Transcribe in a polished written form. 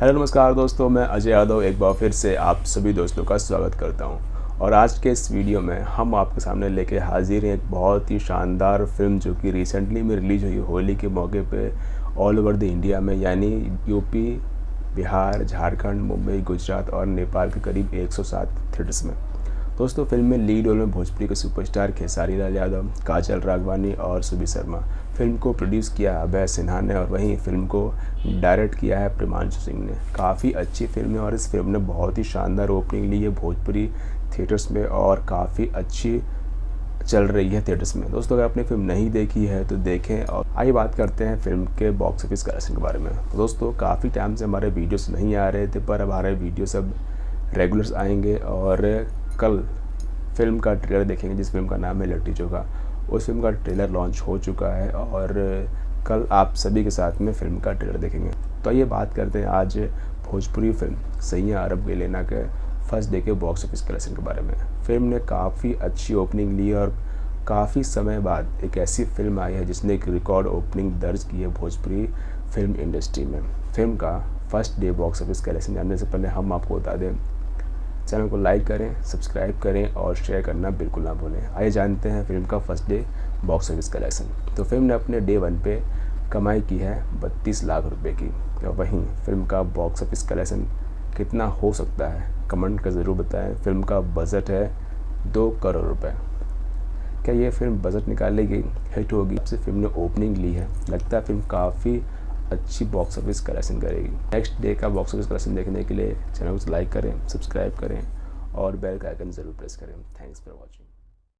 Hello नमस्कार दोस्तों, मैं अजय यादव एक बार फिर से आप सभी दोस्तों का स्वागत करता हूं। और आज के इस वीडियो में हम आपके सामने लेके हाजिर हैं एक बहुत ही शानदार फिल्म जो कि रिसेंटली में रिलीज हुई होली के मौके पे ऑल ओवर द इंडिया में, यानी यूपी, बिहार, झारखंड, मुंबई, गुजरात और नेपाल के करीब 107 थिएटर्स में। दोस्तों, फिल्म में लीड रोल में भोजपुरी के सुपरस्टार खेसारी लाल यादव, काजल राघवानी और सुबी शर्मा। फिल्म को प्रोड्यूस किया अभय सिन्हा ने और वहीं फिल्म को डायरेक्ट किया है प्रियांशु सिंह ने। काफ़ी अच्छी फिल्म है और इस फिल्म ने बहुत ही शानदार ओपनिंग ली है भोजपुरी थिएटर्स में और काफ़ी अच्छी चल रही है थिएटर्स में। दोस्तों, अगर आपने फिल्म नहीं देखी है तो देखें। और आइए बात करते हैं फिल्म के बॉक्स ऑफिस कलेक्शन के बारे में। तो दोस्तों, काफ़ी टाइम से हमारे वीडियोस नहीं आ रहे थे, पर अब हमारे वीडियो सब रेगुलर्स आएंगे। और कल फिल्म का ट्रेलर देखेंगे जिस फिल्म का नाम है लिट्टी चोखा। उस फिल्म का ट्रेलर लॉन्च हो चुका है और कल आप सभी के साथ में फिल्म का ट्रेलर देखेंगे। तो आइए बात करते हैं आज भोजपुरी फिल्म सैयां अरब गैलेना के फर्स्ट डे के बॉक्स ऑफिस कलेक्शन के बारे में। फिल्म ने काफ़ी अच्छी ओपनिंग ली और काफ़ी समय बाद एक ऐसी फिल्म आई है जिसने एक रिकॉर्ड ओपनिंग दर्ज की है भोजपुरी फिल्म इंडस्ट्री में। फिल्म का first day box office collection जानने से पहले हम आपको बता दें, चैनल को लाइक करें, सब्सक्राइब करें और शेयर करना बिल्कुल ना भूलें। आइए जानते हैं फिल्म का first day box office collection. तो फिल्म ने अपने डे 1 पे कमाई की है 32 लाख रुपए की। और वहीं फिल्म का बॉक्स ऑफिस कलेक्शन कितना हो सकता है कमेंट कर ज़रूर बताएं। फिल्म का बजट है 2 करोड़ रुपए। क्या ये फिल्म बजट निकालेगी, हिट होगी? जब से फिल्म ने ओपनिंग ली है लगता है फिल्म काफ़ी अच्छी बॉक्स ऑफिस कलेक्शन करेगी। नेक्स्ट डे का बॉक्स ऑफिस कलेक्शन देखने के लिए चैनल को लाइक करें, सब्सक्राइब करें और बेल का आइकन ज़रूर प्रेस करें। Thanks for watching.